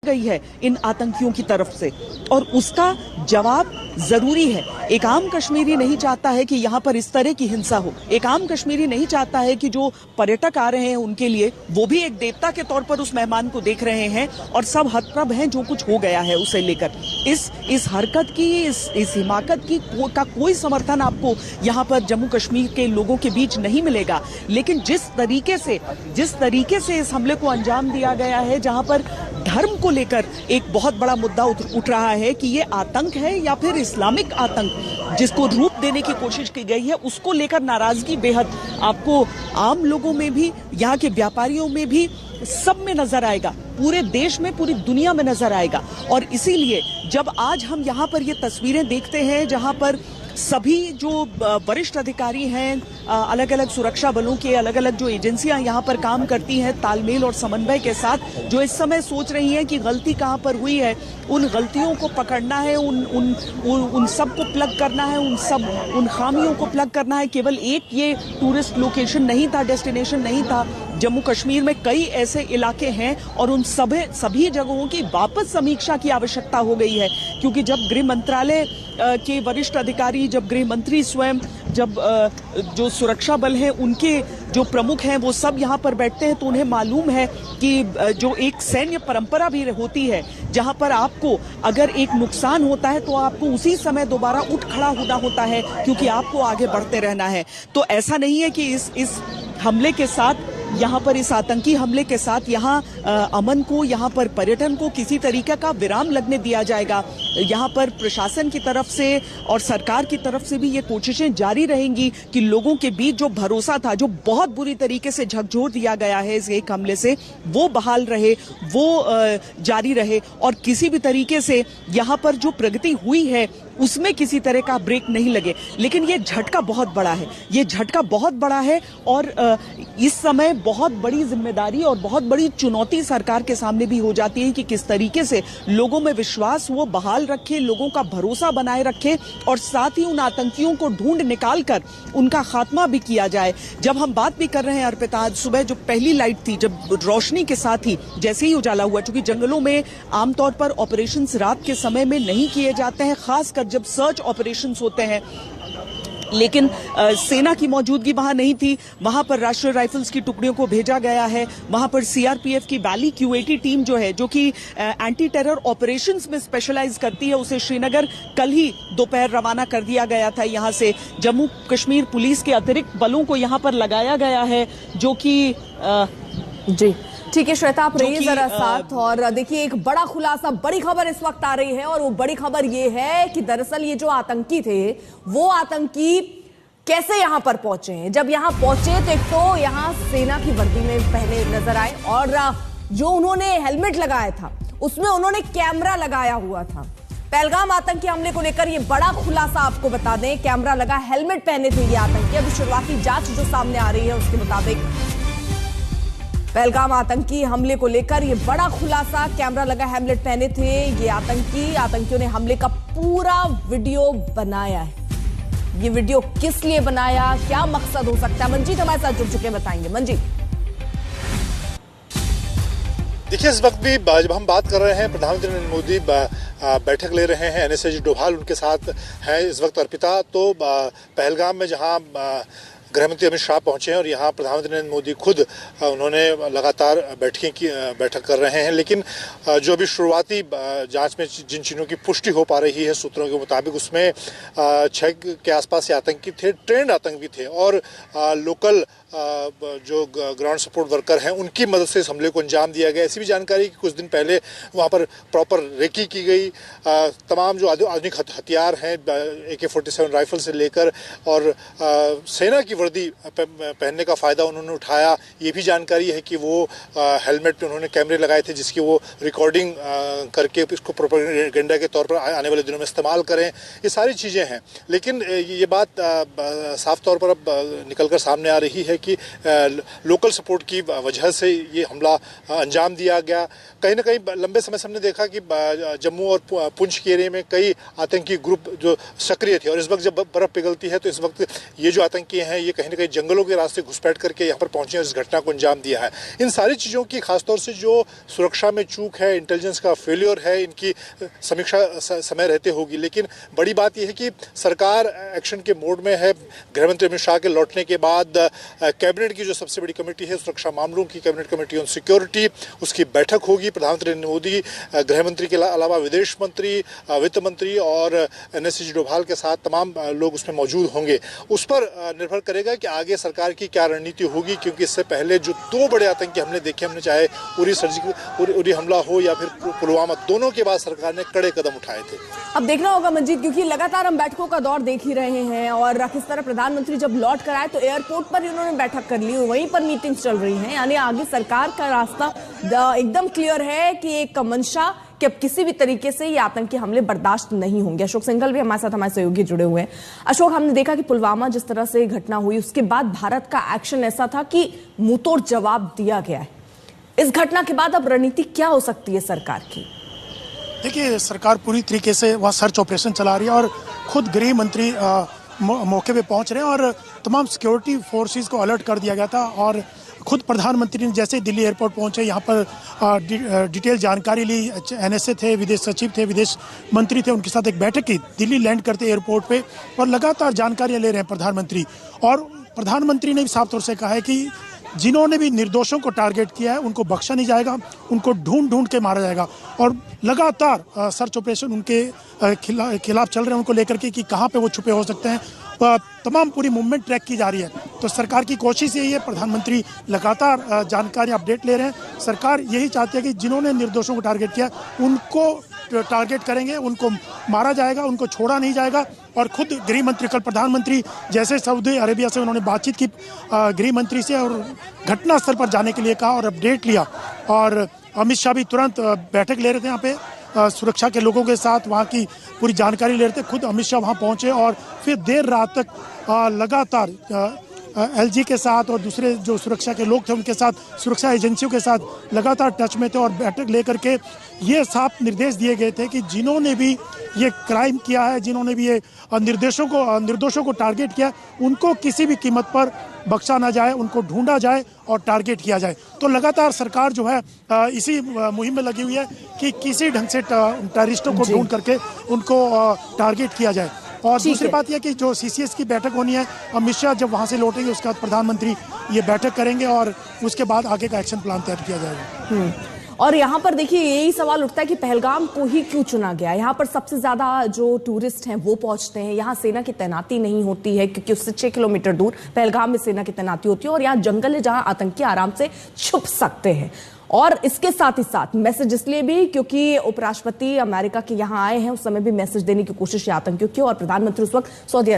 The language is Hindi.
गई है इन आतंकियों की तरफ से और उसका जवाब जरूरी है। एक आम कश्मीरी नहीं चाहता है कि यहाँ पर इस तरह की हिंसा हो। एक आम कश्मीरी नहीं चाहता है कि जो पर्यटक आ रहे हैं उनके लिए वो भी एक देवता के तौर पर उस मेहमान को देख रहे हैं और सब हतप्रभ हैं जो कुछ हो गया है उसे लेकर। इस हरकत की इस हिमाकत की का कोई समर्थन आपको यहाँ पर जम्मू कश्मीर के लोगों के बीच नहीं मिलेगा। लेकिन जिस तरीके से इस हमले को अंजाम दिया गया है, जहाँ पर धर्म को लेकर एक बहुत बड़ा मुद्दा उठ रहा है कि ये आतंक है या फिर इस्लामिक आतंक जिसको रूप देने की कोशिश की गई है, उसको लेकर नाराजगी बेहद आपको आम लोगों में भी, यहाँ के व्यापारियों में भी, सब में नजर आएगा, पूरे देश में, पूरी दुनिया में नजर आएगा। और इसीलिए जब आज हम यहाँ पर ये तस्वीरें देखते हैं जहाँ पर सभी जो वरिष्ठ अधिकारी हैं, अलग अलग सुरक्षा बलों के अलग अलग जो एजेंसियां यहाँ पर काम करती हैं, तालमेल और समन्वय के साथ, जो इस समय सोच रही हैं कि गलती कहाँ पर हुई है, उन गलतियों को पकड़ना है, उन सब को प्लग करना है, उन खामियों को प्लग करना है। केवल एक ये टूरिस्ट लोकेशन नहीं था, डेस्टिनेशन नहीं था। जम्मू कश्मीर में कई ऐसे इलाके हैं और उन सभी जगहों की वापस समीक्षा की आवश्यकता हो गई है, क्योंकि जब गृह मंत्रालय के वरिष्ठ अधिकारी, जब गृह मंत्री स्वयं, जब जो सुरक्षा बल हैं उनके जो प्रमुख हैं वो सब यहाँ पर बैठते हैं, तो उन्हें मालूम है कि जो एक सैन्य परंपरा भी होती है जहाँ पर आपको अगर एक नुकसान होता है तो आपको उसी समय दोबारा उठ खड़ा होना होता है, क्योंकि आपको आगे बढ़ते रहना है। तो ऐसा नहीं है कि इस हमले के साथ, यहाँ पर इस आतंकी हमले के साथ यहाँ अमन को, यहाँ पर पर्यटन को किसी तरीके का विराम लगने दिया जाएगा। यहाँ पर प्रशासन की तरफ से और सरकार की तरफ से भी ये कोशिशें जारी रहेंगी कि लोगों के बीच जो भरोसा था, जो बहुत बुरी तरीके से झकझोर दिया गया है इस एक हमले से, वो बहाल रहे, वो जारी रहे और किसी भी तरीके से यहाँ पर जो प्रगति हुई है उसमें किसी तरह का ब्रेक नहीं लगे। लेकिन ये झटका बहुत बड़ा है, ये झटका बहुत बड़ा है और इस समय बहुत बड़ी जिम्मेदारी और बहुत बड़ी चुनौती सरकार के सामने भी हो जाती है कि किस तरीके से लोगों में विश्वास वो बहाल रखे, लोगों का भरोसा बनाए रखे और साथ ही उन आतंकियों को ढूंढ निकाल कर उनका खात्मा भी किया जाए। जब हम बात भी कर रहे हैं अर्पिता, आज सुबह जो पहली लाइट थी, जब रोशनी के साथ ही जैसे ही उजाला हुआ, चूंकि जंगलों में आमतौर पर ऑपरेशंस रात के समय में नहीं किए जाते हैं, खासकर जब सर्च ऑपरेशंस होते हैं, लेकिन सेना की मौजूदगी वहां नहीं थी। वहां पर राष्ट्रीय राइफल्स की टुकड़ियों को भेजा गया है। वहां पर सीआरपीएफ की वैली क्यू80 टीम जो है, जो कि एंटी टेरर ऑपरेशंस में स्पेशलाइज करती है, उसे श्रीनगर कल ही दोपहर रवाना कर दिया गया था। यहां से जम्मू कश्मीर पुलिस के अतिरिक्त बलों को यहां पर लगाया गया है, जो कि जी ठीक है श्वेता, आप रहिए जरा साथ। और देखिए, एक बड़ा खुलासा, बड़ी खबर इस वक्त आ रही है और वो बड़ी खबर ये है कि दरअसल ये जो आतंकी थे, वो आतंकी कैसे यहाँ पर पहुंचे हैं। जब यहाँ पहुंचे तो एक तो यहाँ सेना की वर्दी में पहले नजर आए और जो उन्होंने हेलमेट लगाया था उसमें उन्होंने कैमरा लगाया हुआ था। पहलगाम आतंकी हमले को लेकर ये बड़ा खुलासा आपको बता दें, कैमरा लगा, हेलमेट पहने थे ये आतंकी। अभी शुरुआती जांच जो सामने आ रही है उसके मुताबिक पहलगाम आतंकी हमले को लेकर ये बड़ा खुलासा, कैमरा लगा, हेलमेट पहने थे ये आतंकियों ने हमले का पूरा वीडियो बनाया है। ये वीडियो किस लिए बनाया, क्या मकसद हो सकता है, मंजीत हमारे साथ जुड़ चुके हैं, बताएंगे। मंजीत, देखिए, इस वक्त भी जब हम बात कर रहे हैं, प्रधानमंत्री नरेंद्र मोदी बैठक ले रहे हैं, एनएसएस डोभाल उनके साथ हैं इस वक्त अर्पिता। तो पहलगाम में जहां गृहमंत्री अमित शाह पहुंचे हैं और यहाँ प्रधानमंत्री नरेंद्र मोदी खुद उन्होंने लगातार बैठक कर रहे हैं। लेकिन जो अभी शुरुआती जांच में जिन चीज़ों की पुष्टि हो पा रही है सूत्रों के मुताबिक, उसमें 6 के आसपास ये आतंकी थे, ट्रेंड आतंकी थे और लोकल जो ग्राउंड सपोर्ट वर्कर हैं उनकी मदद से इस हमले को अंजाम दिया गया। ऐसी भी जानकारी कि कुछ दिन पहले वहाँ पर प्रॉपर रेकी की गई, तमाम जो आधुनिक हथियार हैं, AK-47 राइफल से लेकर और सेना की वर्दी पहनने का फ़ायदा उन्होंने उठाया। ये भी जानकारी है कि वो हेलमेट पे उन्होंने कैमरे लगाए थे जिसकी वो रिकॉर्डिंग करके इसको प्रोपेगेंडा के तौर पर आने वाले दिनों में इस्तेमाल करें। ये सारी चीज़ें हैं, लेकिन ये बात साफ तौर पर अब निकल कर सामने आ रही है कि लोकल सपोर्ट की वजह से ये हमला अंजाम दिया गया। कहीं ना कहीं लंबे समय से हमने देखा कि जम्मू और पुंछ के एरिया में कई आतंकी ग्रुप जो सक्रिय थे, और इस वक्त जब बर्फ पिघलती है तो इस वक्त ये जो आतंकी हैं ये कहीं ना कहीं जंगलों के रास्ते घुसपैठ करके यहाँ पर पहुंचे और इस घटना को अंजाम दिया है। इन सारी चीज़ों की खासतौर से जो सुरक्षा में चूक है, इंटेलिजेंस का फेलियर है, इनकी समीक्षा समय रहते होगी। लेकिन बड़ी बात यह है कि सरकार एक्शन के मोड में है। गृहमंत्री अमित शाह के लौटने के बाद कैबिनेट की जो सबसे बड़ी कमेटी है सुरक्षा मामलों की, कैबिनेट कमेटी ऑन सिक्योरिटी, उसकी बैठक होगी। प्रधानमंत्री नरेंद्र मोदी गृहमंत्री के अलावा विदेश मंत्री, वित्त मंत्री और एनएसएस डोभाल के साथ तमाम लोग उसमें मौजूद होंगे। उस पर निर्भर करेगा कि आगे सरकार की क्या रणनीति होगी, क्योंकि इससे पहले जो दो बड़े आतंकी हमले देखे हमने, चाहे उरी हमला हो या फिर पुलवामा, दोनों के बाद सरकार ने कड़े कदम उठाए थे। अब देखना होगा मंजीत, क्योंकि लगातार हम बैठकों का दौर देख ही रहे हैं और किस तरह प्रधानमंत्री जब लौट कर आए तो एयरपोर्ट पर उन्होंने बैठक कर ली, वहीं पर मीटिंग्स चल रही हैं। यानी आगे सरकार का रास्ता एकदम क्लियर है कि एक मंशा कि अब किसी भी तरीके से ये आतंकी हमले बर्दाश्त नहीं होंगे। अशोक सिंघल भी हमारे साथ, हमारे सहयोगी जुड़े हुए हैं। अशोक, हमने देखा कि पुलवामा जिस तरह से घटना हुई उसके बाद भारत का एक्शन ऐसा था कि मुंहतोड़ जवाब दिया गया है। इस घटना के बाद अब रणनीति क्या हो सकती है सरकार की? देखिए, सरकार पूरी तरीके से वहाँ सर्च ऑपरेशन चला रही है और खुद गृह मंत्री मौके पे पहुंच रहे हैं और तमाम सिक्योरिटी फोर्सेस को अलर्ट कर दिया गया था। और खुद प्रधानमंत्री ने जैसे दिल्ली एयरपोर्ट पहुंचे यहाँ पर डिटेल जानकारी ली। एनएसए थे, विदेश सचिव थे, विदेश मंत्री थे, उनके साथ एक बैठक की दिल्ली लैंड करते एयरपोर्ट पे और लगातार जानकारियाँ ले रहे हैं प्रधानमंत्री। और प्रधानमंत्री ने भी साफ तौर से कहा है कि जिन्होंने भी निर्दोषों को टारगेट किया है उनको बख्शा नहीं जाएगा, उनको ढूंढ ढूंढ के मारा जाएगा। और लगातार सर्च ऑपरेशन उनके खिलाफ चल रहे हैं, उनको लेकर के कि कहाँ पे वो छुपे हो सकते हैं। तमाम पूरी मूवमेंट ट्रैक की जा रही है। तो सरकार की कोशिश यही है, प्रधानमंत्री लगातार जानकारी अपडेट ले रहे हैं। सरकार यही चाहती है कि जिन्होंने निर्दोषों को टारगेट किया उनको टारगेट करेंगे, उनको मारा जाएगा, उनको छोड़ा नहीं जाएगा। और खुद गृह मंत्री, कल प्रधानमंत्री जैसे सऊदी अरेबिया से उन्होंने बातचीत की गृह मंत्री से और घटनास्थल पर जाने के लिए कहा और अपडेट लिया। और अमित शाह भी तुरंत बैठक ले रहे थे यहाँ पे सुरक्षा के लोगों के साथ, वहाँ की पूरी जानकारी ले रहे थे। खुद अमित शाह वहाँ पहुँचे और फिर देर रात तक लगातार एलजी के साथ और दूसरे जो सुरक्षा के लोग थे उनके साथ, सुरक्षा एजेंसियों के साथ लगातार टच में थे और बैठक लेकर के ये साफ निर्देश दिए गए थे कि जिन्होंने भी ये क्राइम किया है, जिन्होंने भी ये निर्दोषों को टारगेट किया, उनको किसी भी कीमत पर बख्शा ना जाए, उनको ढूंढा जाए और टारगेट किया जाए। तो लगातार सरकार जो है इसी मुहिम में लगी हुई है कि किसी ढंग से टेररिस्टों को ढूंढ करके उनको टारगेट किया जाए। और दूसरी बात यह कि जो सीसीएस की बैठक होनी है, अमित शाह जब वहाँ से लौटेंगे उसके बाद प्रधानमंत्री ये बैठक करेंगे और उसके बाद आगे का एक्शन प्लान तैयार किया जाएगा। और यहाँ पर देखिए यही सवाल उठता है कि पहलगाम को ही क्यों चुना गया? यहाँ पर सबसे ज्यादा जो टूरिस्ट हैं वो पहुंचते हैं, यहाँ सेना की तैनाती नहीं होती है क्योंकि उससे 6 किलोमीटर दूर पहलगाम में सेना की तैनाती होती है और यहाँ जंगल है जहाँ आतंकी आराम से छुप सकते हैं। और इसके साथ ही साथ मैसेज इसलिए भी क्योंकि उपराष्ट्रपति अमेरिका के यहाँ आए हैं, उस समय भी मैसेज देने की कोशिश आतंकियों की और प्रधानमंत्री उस वक्त सऊदी